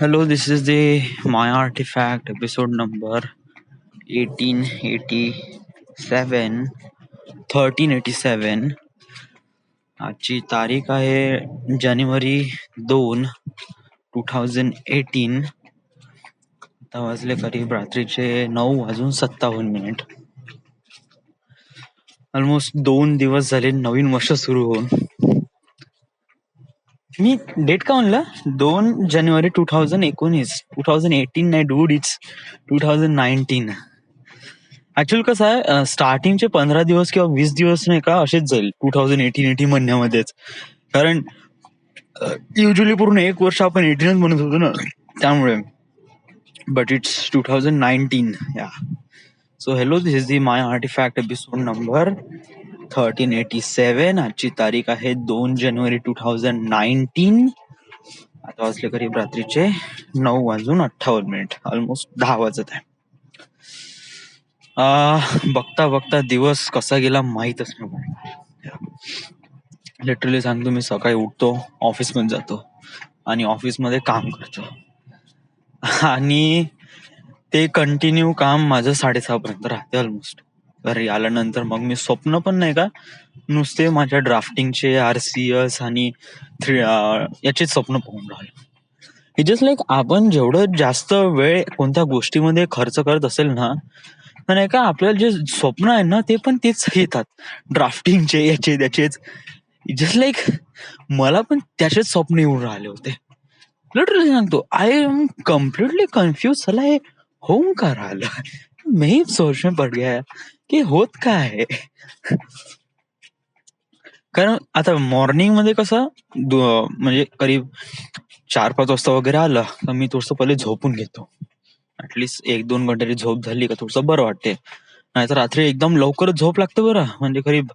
Hello, this is the My Artifact episode number 1887. 1387. आजची तारीख आहे जानेवारी 2, 2018. आता वाजले करीब रात्रीचे 9:57. ऑलमोस्ट 2 दिवस झाले नवीन वर्ष सुरू होऊन. मी डेट का म्हणलं 2 जानेवारी 2019. 2018 नाही डूड, इट्स 2019. ऍक्च्युअली कसं आहे, स्टार्टिंगचे 15 दिवस किंवा 20 दिवस नाही का असेच जाईल 2018 म्हणण्यामध्येच. कारण युजली पूर्ण 1 वर्ष आपण 18च म्हणत होतो ना, त्यामुळे. But it's 2019. या so hello, this is the my artefact episode number 1387. आजची तारीख आहे 2 जानेवारी 2019. आता वाजले करीब रात्रीचे 9:58. ऑलमोस्ट 10 वाजत आहे. बघता बघता दिवस कसा गेला माहीतच नाही पडला. लिटरली सांगतो, मी सकाळी उठतो, ऑफिसमध्ये जातो आणि ऑफिसमध्ये काम करतो आणि ते कंटिन्यू काम माझं 6:30 पर्यंत राहते ऑलमोस्ट. घरी आल्यानंतर मग मी स्वप्न पण नाही का नुसते माझ्या ड्राफ्टिंगचे RCS आणि याचे स्वप्न पाहून राहिलो. इट जस्ट लाईक आपण जेवढं जास्त वेळ कोणत्या गोष्टीमध्ये खर्च करत असेल ना, नाही का, आपल्याला जे स्वप्न आहे ना ते पण तेच येतात, ड्राफ्टिंगचे याचे त्याचेच. जस्ट लाईक मला पण त्याचेच स्वप्न येऊन राहिले होते. लिटरली सांगतो, आय एम कम्प्लिटली कन्फ्युज. चला हे होऊन का राहिलं, मी सोच में पड गया की होत काय आहे. कारण आता मॉर्निंग मध्ये कसं म्हणजे करीब 4-5 वाजता वगैरे आलं तर मी थोडस पहिले झोपून घेतो. ऍटलिस्ट 1-2 घंटे झोप झाली का थोडस बरं वाटते. नाहीतर रात्री एकदम लवकरच झोप लागते बरं, म्हणजे करीब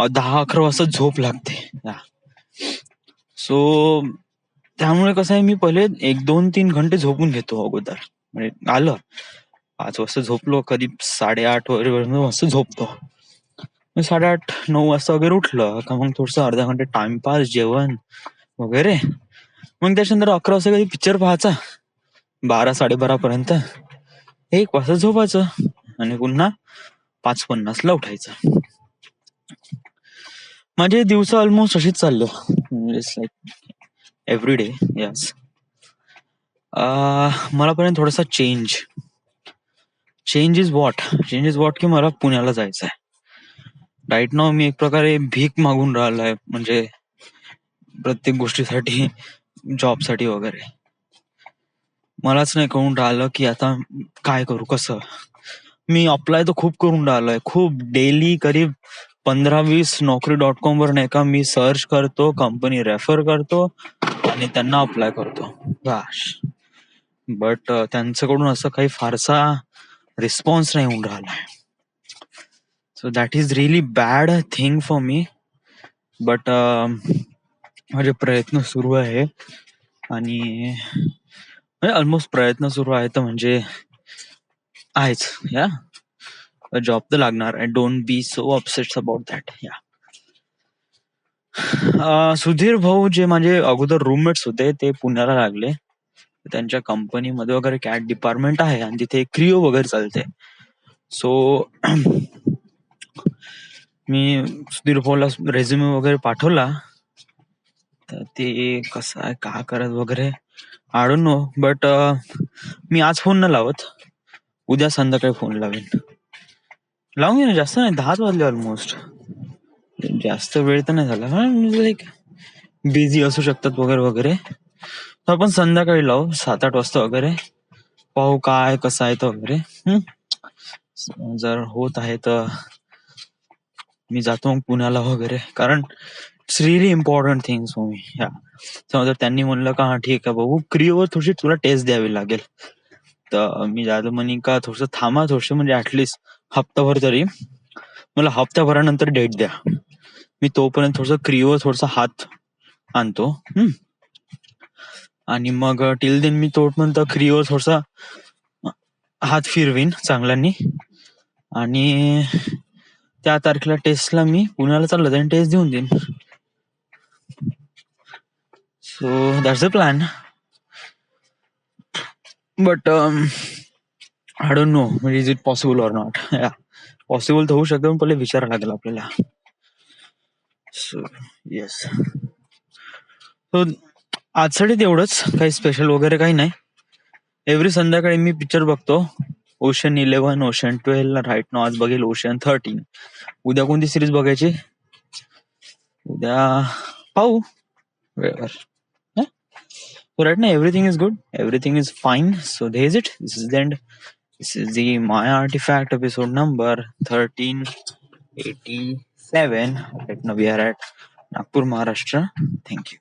10-11 वाजता झोप लागते. सो त्यामुळे कसं आहे, मी पहिले 1-2-3 घंटे झोपून घेतो अगोदर. म्हणजे आलं 5 वाजता झोपलो, करीब 8:30 वगैरे वाजता झोपतो. 8:30-9 वाजता वगैरे उठलं का मग थोडस अर्धा घंटे टाइमपास, जेवण वगैरे. मग त्याच्यानंतर 11 वाजता कधी पिक्चर पाहायचा, 12-12:30 पर्यंत. 1 वाजता झोपायचं आणि पुन्हा 5:50 ला उठायचं. माझे दिवस ऑलमोस्ट अशीच चालले, एव्हरी डे. यस, मला पर्यंत थोडासा चेंज इज वॉट की मला पुण्याला जायचं आहे. राईट नाव मी एक प्रकारे भीक मागून राहिलोय, म्हणजे प्रत्येक गोष्टीसाठी, जॉबसाठी वगैरे. मलाच नाही कळून राहिलं की आता काय करू, कसं. मी अप्लाय तर खूप करून राहिलोय, खूप डेली करीब 15-20 Naukri.com वर नाही का मी सर्च करतो, कंपनी रेफर करतो आणि त्यांना अप्लाय करतो. बट त्यांच्याकडून असं काही फारसा रिस्पॉन्स नाही होऊन राहिलाय. So that is really bad thing for me. But माझे प्रयत्न सुरू आहे आणि ऑलमोस्ट प्रयत्न सुरू आहे तर म्हणजे आहेच. या जॉब तर लागणार. I don't be so upset about that. या सुधीर भाऊ जे माझे अगोदर रूममेट्स होते ते पुण्याला लागले. त्यांच्या कंपनीमध्ये वगैरे कॅट डिपार्टमेंट आहे आणि तिथे क्रिओ वगैरे चालते. सो मी सुधीर भाऊला रेझ्युमे वगैरे पाठवला, तर ते कसं आहे का करत वगैरे आय डोंट नो. बट मी आज फोन न लावत, उद्या संध्याकाळी फोन लावेन. लावून घे ना, जास्त नाही, 10 वाजले ऑलमोस्ट, जास्त वेळ तर नाही झाला. लाईक बिझी असू शकतात वगैरे वगैरे, तर आपण संध्याकाळी लावू 7-8 वाजता वगैरे, पाहू काय कसं आहे तर वगैरे. जर होत आहे तर मी जातो मग पुण्याला वगैरे, कारण it's really important things for me. समजा त्यांनी म्हणलं का हा ठीक आहे भाऊ, क्रिओवर थोडीशी तुला टेस्ट द्यावी लागेल, तर मी जातो म्हणे का थोडस थांबा, थोडस म्हणजे ऍटलिस्ट हप्ताभर तरी, मला हप्त्याभरानंतर डेट द्या, मी तोपर्यंत थोडस क्रिओवर थोडसा हात आणतो. आणि मग टिल देन मी तोपर्यंत क्रिओवर थोडसा हात फिरवीन चांगल्यानी, आणि त्या तारखेला टेस्टला मी पुण्याला चाललो आणि टेस्ट देऊन देईन. So that's the plan. But I don't know is it possible or not. Possible तर होऊ शकतं, पण पहिले विचारायला लागेल आपल्याला. सो येस, सो आजसाठी तेवढंच. काही स्पेशल वगैरे काही नाही. एव्हरी संध्याकाळी मी पिक्चर बघतो. Ocean 11, ocean 12. राईट नो आज बघेल ओशन 13. उद्या कोणती सिरीज बघायची? उद्या पाहू वेळेवर. So right now everything is good, everything is fine. So there is it. This is the end. This is the My Artifact episode number 1387. Right now we are at Nagpur, Maharashtra. Thank you.